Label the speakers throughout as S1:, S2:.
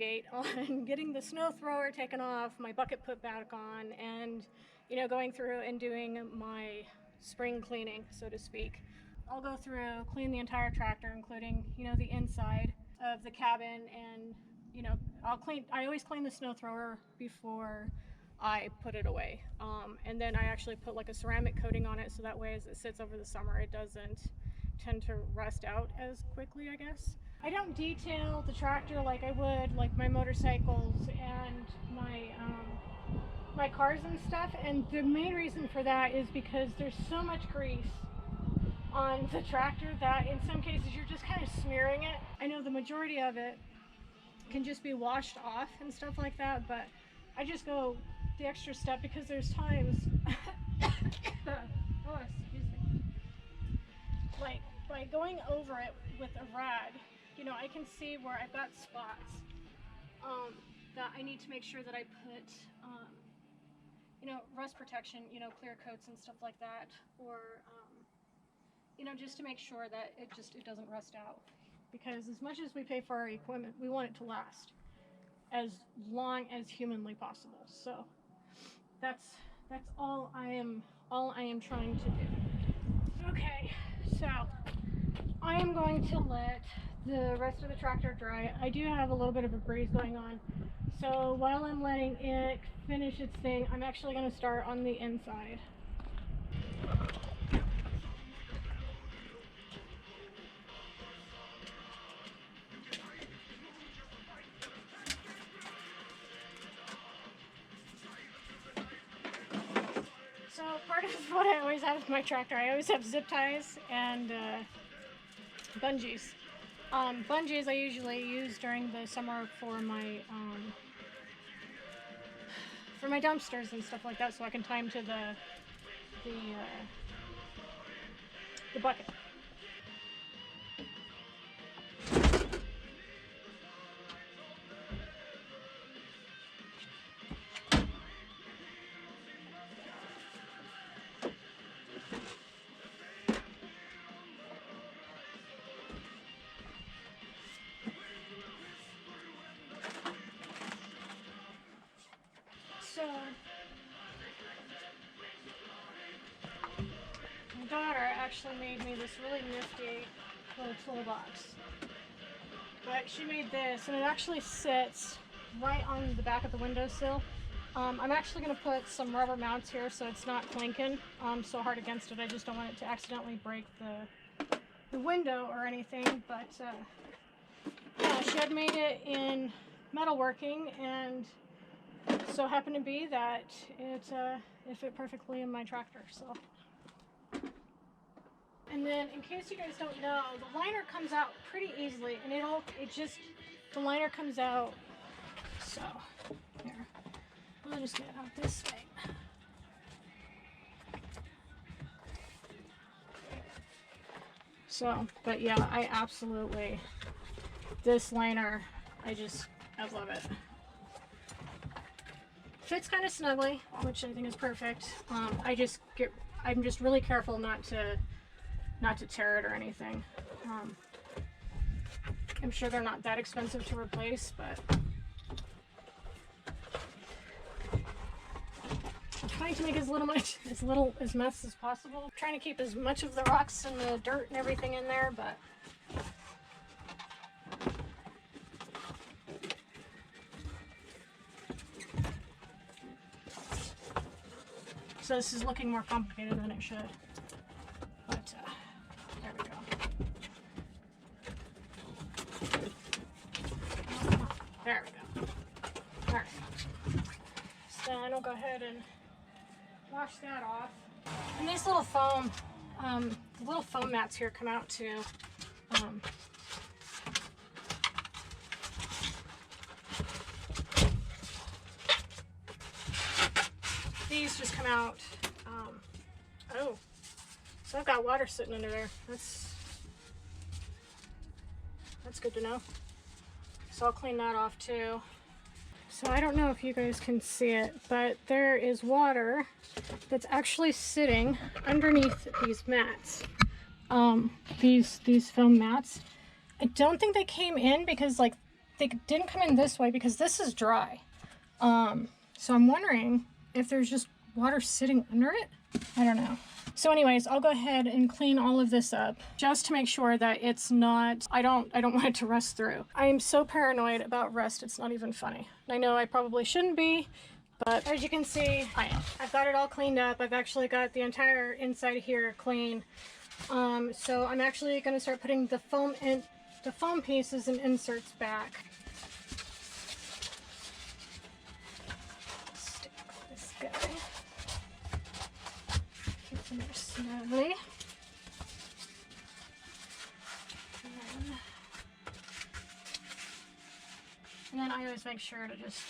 S1: investigate on getting the snow thrower taken off, my bucket put back on, and, you know, going through and doing my spring cleaning, so to speak. I'll go through, clean the entire tractor, including, you know, the inside of the cabin, and, you know, I always clean the snow thrower before I put it away. And then I actually put like a ceramic coating on it, so that way as it sits over the summer, it doesn't tend to rust out as quickly, I guess. I don't detail the tractor like I would like my motorcycles and my cars and stuff, and the main reason for that is because there's so much grease on the tractor that in some cases you're just kind of smearing it. I know the majority of it can just be washed off and stuff like that, but I just go the extra step because there's times oh, excuse me, like by going over it with a rag, you know, I can see where I've got spots that I need to make sure that I put you know, rust protection, you know, clear coats and stuff like that, or you know, just to make sure that it doesn't rust out, because as much as we pay for our equipment, we want it to last as long as humanly possible. So that's all I am trying to do. Okay, so I am going to let the rest of the tractor dry. I do have a little bit of a breeze going on, so while I'm letting it finish its thing, I'm actually going to start on the inside. So part of what I always have with my tractor, I always have zip ties and bungees. Bungees I usually use during the summer for my dumpsters and stuff like that, so I can tie them to the bucket. So, my daughter actually made me this really nifty little toolbox. But she made this, and it actually sits right on the back of the windowsill. I'm actually going to put some rubber mounts here so it's not clinking so hard against it. I just don't want it to accidentally break the window or anything. But yeah, she had made it in metalworking, and so happened to be that it fit perfectly in my tractor. So, and then in case you guys don't know, the liner comes out pretty easily, and the liner comes out. So here, we'll just get it out this way. So, but yeah, I absolutely, this liner, I love it. Fits kind of snugly, which I think is perfect. I'm just really careful not to tear it or anything. I'm sure they're not that expensive to replace, but I'm trying to make as little mess as possible. I'm trying to keep as much of the rocks and the dirt and everything in there, but so this is looking more complicated than it should. But there we go. There we go. All right. So then I'll go ahead and wash that off. And these little foam, the little foam mats here come out too. These just come out. Oh, so I've got water sitting under there. That's good to know. So I'll clean that off too. So I don't know if you guys can see it, but there is water that's actually sitting underneath these mats. These foam mats. I don't think they came in because like they didn't come in this way because this is dry. So I'm wondering if there's just water sitting under it. I don't know. So anyways, I'll go ahead and clean all of this up just to make sure that it's not, I don't want it to rust through. I am so paranoid about rust, it's not even funny. I know I probably shouldn't be, but as you can see, I am. I've got it all cleaned up. I've actually got the entire inside here clean. So I'm actually going to start putting the foam pieces and inserts back. Stick this guy. Keep them there snugly. And then I always make sure to just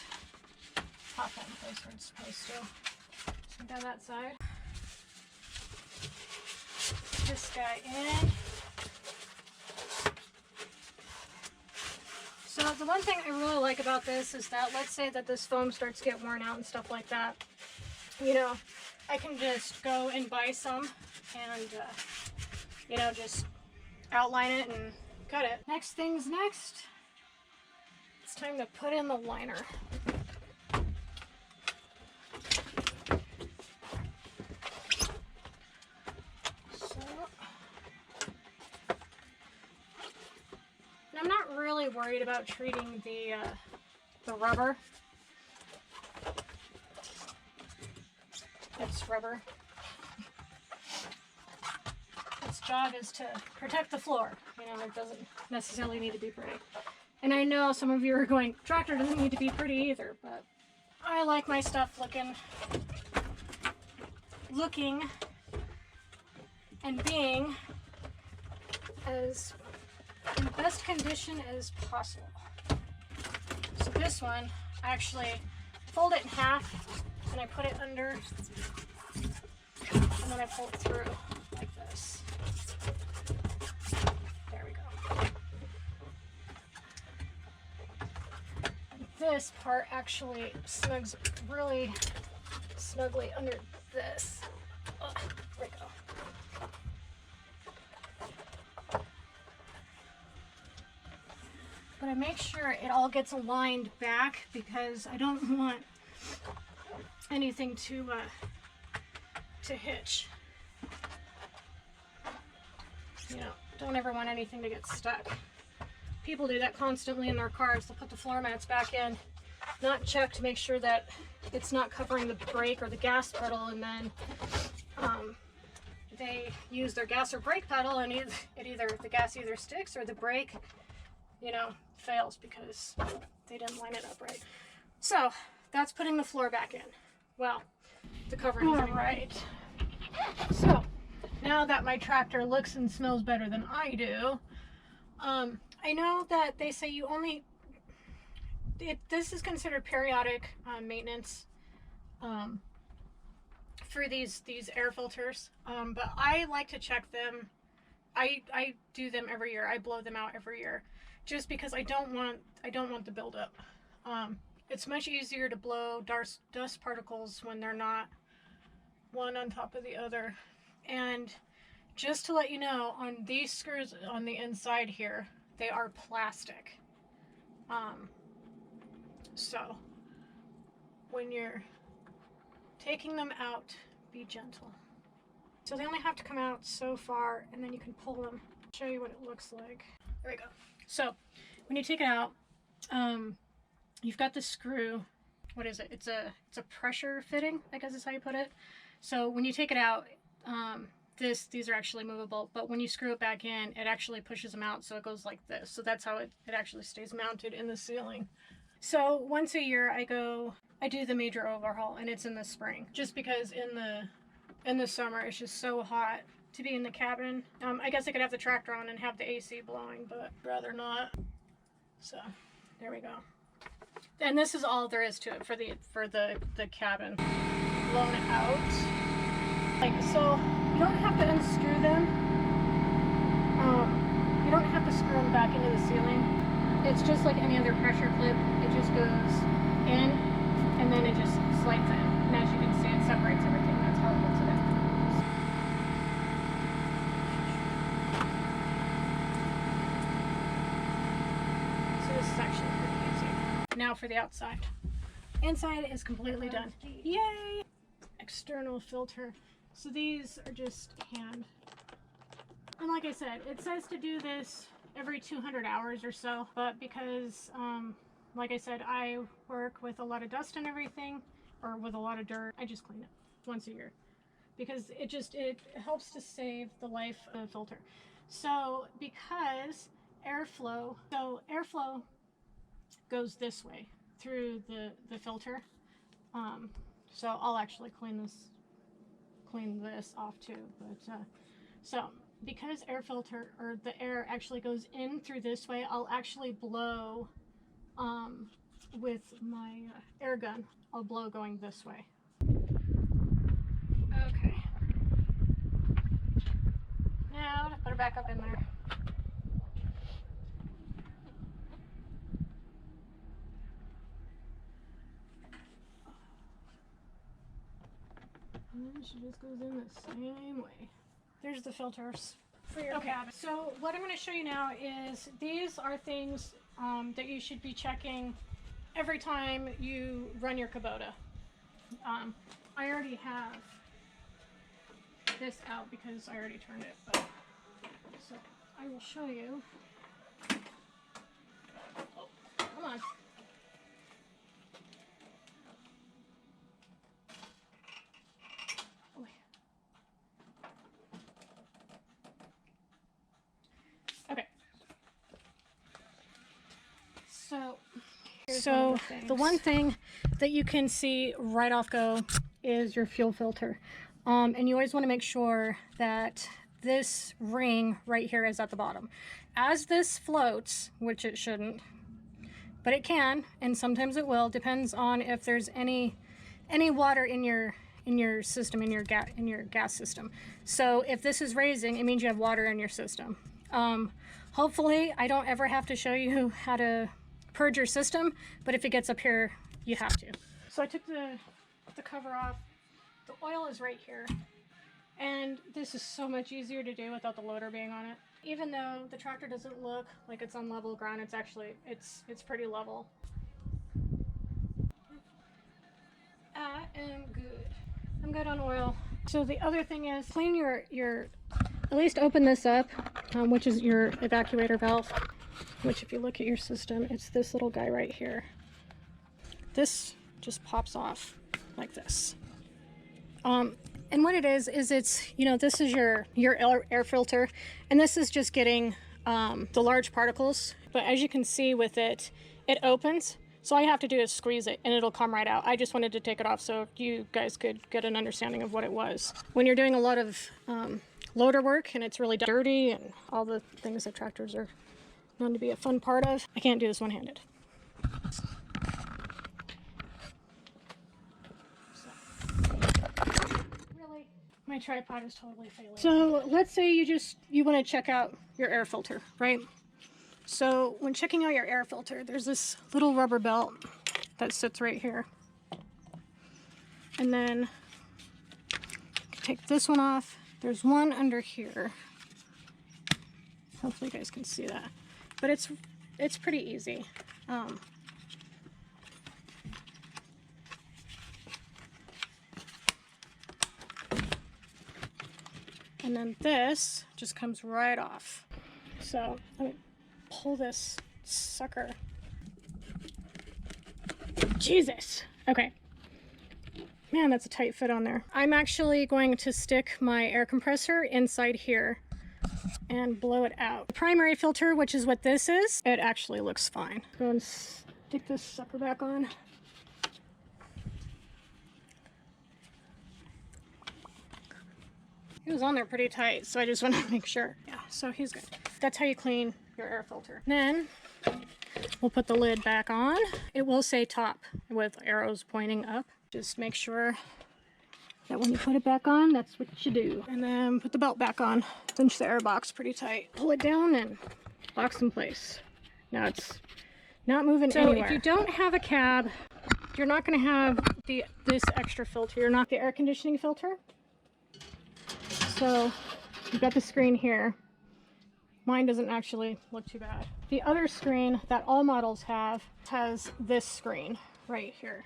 S1: pop that in place where it's supposed to. So down that side. This guy in. So the one thing I really like about this is that, let's say that this foam starts to get worn out and stuff like that, you know, I can just go and buy some and, you know, just outline it and cut it. Next thing's next. It's time to put in the liner. I'm not really worried about treating the rubber. It's rubber. Its job is to protect the floor. You know, it doesn't necessarily need to be pretty. And I know some of you are going, tractor doesn't need to be pretty either, but I like my stuff looking and being as in the best condition as possible. So this one, I actually fold it in half and I put it under and then I pull it through like this. There we go. And this part actually snugs really snugly under this. Oh, there we go. But I make sure it all gets aligned back because I don't want anything to hitch. You know, don't ever want anything to get stuck. People do that constantly in their cars. They'll put the floor mats back in, not check to make sure that it's not covering the brake or the gas pedal, and then they use their gas or brake pedal and the gas either sticks or the brake, you know, fails because they didn't line it up right. So that's putting the floor back in. Well, the covering. All right. So now that my tractor looks and smells better than I do, I know that they say you only, this is considered periodic maintenance for these air filters, but I like to check them. I do them every year. I blow them out every year, just because I don't want the buildup. It's much easier to blow dust particles when they're not one on top of the other. And just to let you know, on these screws on the inside here, they are plastic. So when you're taking them out, be gentle. So they only have to come out so far, and then you can pull them. I'll show you what it looks like. There we go. So when you take it out, you've got the screw. What is it? It's a pressure fitting, I guess is how you put it. So when you take it out, these are actually movable, but when you screw it back in, it actually pushes them out, so it goes like this. So that's how it actually stays mounted in the ceiling. So once a year I do the major overhaul, and it's in the spring, just because in the summer it's just so hot to be in the cabin. I guess I could have the tractor on and have the AC blowing, but I'd rather not. So there we go. And this is all there is to it for the cabin. Blown out. Like, so you don't have to unscrew them. You don't have to screw them back into the ceiling. It's just like any other pressure clip. It just goes in and then it just slides in. And as you can see, it separates everything. That's how it puts it in. So this is actually Now for the outside. Inside is completely done. Yay! External filter. So these are just hand. And like I said, it says to do this every 200 hours or so, but because like I said, I work with a lot of dust and everything, or with a lot of dirt, I just clean it once a year because it helps to save the life of the filter. So because airflow goes this way through the filter, so I'll actually clean this off too, but so because air filter, or the air actually goes in through this way, I'll actually blow with my air gun. I'll blow going this way. Okay. Now put her back up in there. And then she just goes in the same way. There's the filters for your cabin. So what I'm going to show you now is these are things that you should be checking every time you run your Kubota. I already have this out because I already turned it, but so I will show you. Oh, come on. Okay. So the one thing that you can see right off go is your fuel filter. And you always want to make sure that this ring right here is at the bottom. As this floats, which it shouldn't, but it can, and sometimes it will, depends on if there's any water in your system, in your gas system. So if this is raising, it means you have water in your system. Hopefully I don't ever have to show you how to purge your system, but if it gets up here, you have to. So I took the cover off. The oil is right here, and this is so much easier to do without the loader being on it. Even though the tractor doesn't look like it's on level ground, it's actually it's pretty level. I am good. I'm good on oil. So the other thing is clean your at least open this up, which is your evacuator valve, which if you look at your system, it's this little guy right here. This just pops off like this. And what it is it's, you know, this is your air filter, and this is just getting the large particles. But as you can see with it, it opens. So all you have to do is squeeze it and it'll come right out. I just wanted to take it off so you guys could get an understanding of what it was. When you're doing a lot of loader work and it's really dirty and all the things that tractors are known to be a fun part of, I can't do this one-handed. Really, my tripod is totally failing. So let's say you want to check out your air filter, right? So when checking out your air filter, there's this little rubber belt that sits right here. And then take this one off. There's one under here. Hopefully you guys can see that. But it's pretty easy. And then this just comes right off. So let me pull this sucker. Jesus. Okay. Man, that's a tight fit on there. I'm actually going to stick my air compressor inside here and blow it out. The primary filter, which is what this is, it actually looks fine. Go and stick this sucker back on. He was on there pretty tight, so I just want to make sure. Yeah, so he's good. That's how you clean your air filter. Then we'll put the lid back on. It will say top with arrows pointing up. Just make sure that when you put it back on, that's what you do. And then put the belt back on. Cinch the air box pretty tight. Pull it down and locks in place. Now it's not moving anywhere. So if you don't have a cab, you're not going to have this extra filter. You're not the air conditioning filter. So you've got the screen here. mine doesn't actually look too bad. The other screen that all models have has this screen right here.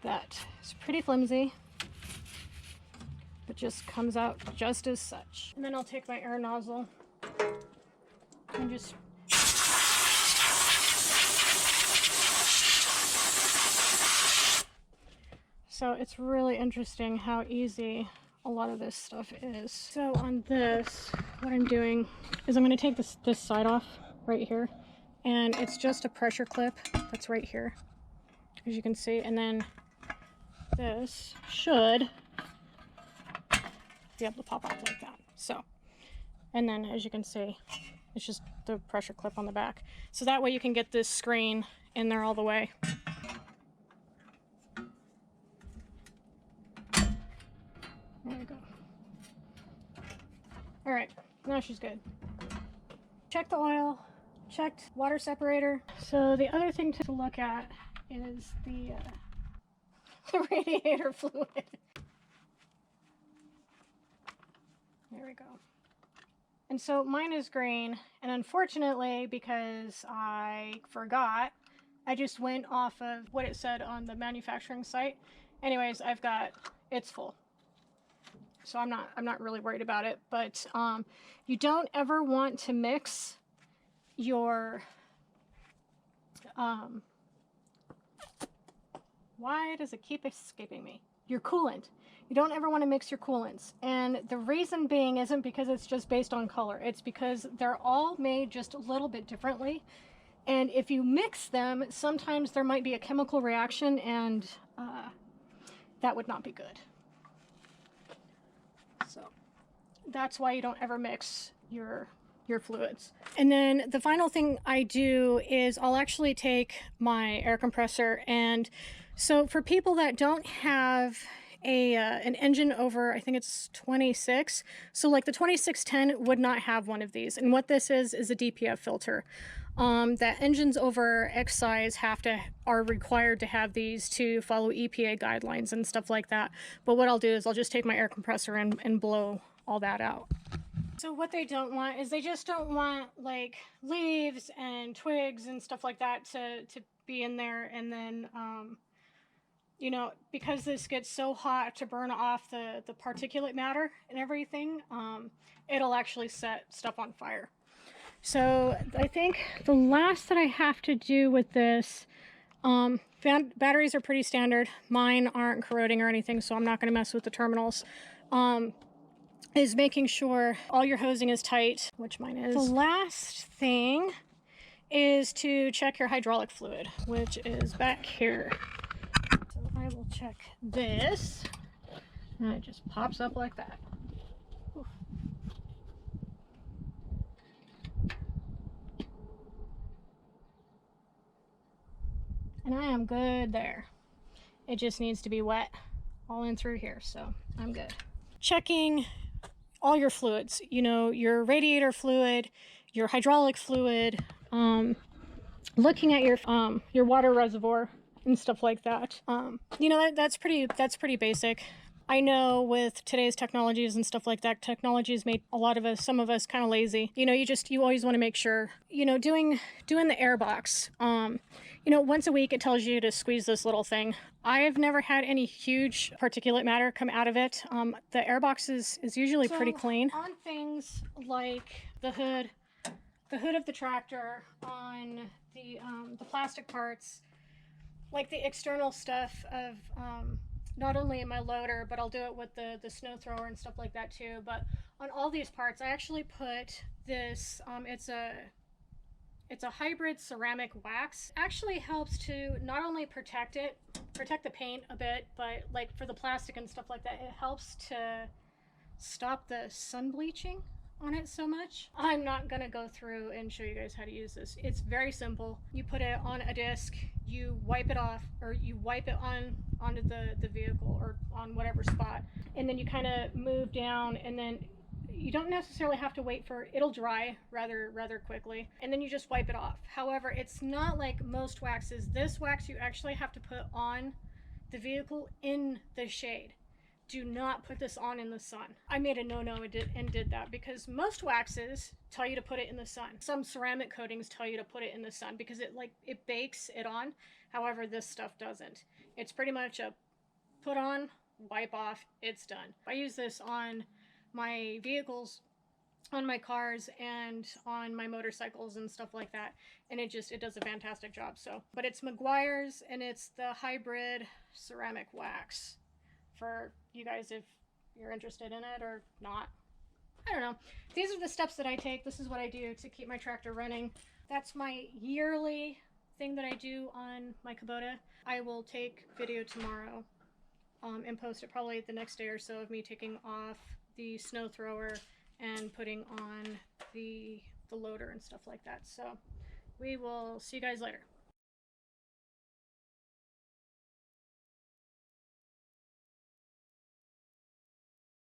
S1: That is pretty flimsy, but just comes out just as such. And then I'll take my air nozzle and just so it's really interesting how easy a lot of this stuff is. So on this, what I'm doing is I'm going to take this side off right here, and it's just a pressure clip that's right here, as you can see, and then this should be able to pop off like that. So, and then as you can see, it's just the pressure clip on the back. So that way you can get this screen in there all the way. There we go. All right, now she's good. Check the oil, checked water separator. So the other thing to look at is the radiator fluid. There we go. And so mine is green, and unfortunately, because I forgot, I just went off of what it said on the manufacturing site. Anyways, it's full. So I'm not really worried about it, but you don't ever want to mix your why does it keep escaping me? Your coolant. You don't ever want to mix your coolants. And the reason being isn't because it's just based on color. It's because they're all made just a little bit differently. And if you mix them, sometimes there might be a chemical reaction, and that would not be good. So that's why you don't ever mix your fluids. And then the final thing I do is I'll actually take my air compressor, and so for people that don't have an engine over, I think it's 26, so like the 2610 would not have one of these. And what this is a DPF filter. That engines over X size are required to have these to follow EPA guidelines and stuff like that. But what I'll do is I'll just take my air compressor and blow all that out. So what they don't want is they just don't want like leaves and twigs and stuff like that to be in there, and then you know, because this gets so hot to burn off the particulate matter and everything, it'll actually set stuff on fire. So I think the last that I have to do with this, batteries are pretty standard. Mine aren't corroding or anything, so I'm not going to mess with the terminals. Is making sure all your hosing is tight, which mine is. The last thing is to check your hydraulic fluid, which is back here. So I will check this, and it just pops up like that. Oof. And I am good there. It just needs to be wet all in through here, so I'm good. Checking all your fluids, you know, your radiator fluid, your hydraulic fluid, looking at your water reservoir and stuff like that. You know, that's pretty basic. I know with today's technologies and stuff like that, technology's made some of us kind of lazy. You know, you always want to make sure, you know, doing the air box. You know, once a week it tells you to squeeze this little thing. I've never had any huge particulate matter come out of it. The air box is usually pretty clean. On things like the hood of the tractor, on the plastic parts, like the external stuff of not only in my loader, but I'll do it with the snow thrower and stuff like that too. But on all these parts, I actually put this, it's a hybrid ceramic wax. Actually helps to not only protect the paint a bit, but like for the plastic and stuff like that, it helps to stop the sun bleaching on it so much. I'm not gonna go through and show you guys how to use this. It's very simple. You put it on a disc, you wipe it off, or you wipe it onto the vehicle or on whatever spot, and then you kind of move down, and then you don't necessarily have to wait for it'll dry rather quickly, and then you just wipe it off. However, it's not like most waxes. This wax you actually have to put on the vehicle in the shade, do not put this on in the sun. I made a no-no and did that because most waxes tell you to put it in the sun. Some ceramic coatings tell you to put it in the sun because it bakes it on. However, this stuff doesn't. It's pretty much a put on, wipe off, it's done. I use this on my vehicles, on my cars, and on my motorcycles and stuff like that, and it does a fantastic job. So, but it's Meguiar's, and it's the hybrid ceramic wax for you guys if you're interested in it or not. I don't know. These are the steps that I take. This is what I do to keep my tractor running. That's my yearly thing that I do on my Kubota. I will take video tomorrow and post it probably the next day or so of me taking off the snow thrower and putting on the loader and stuff like that. So we will see you guys later.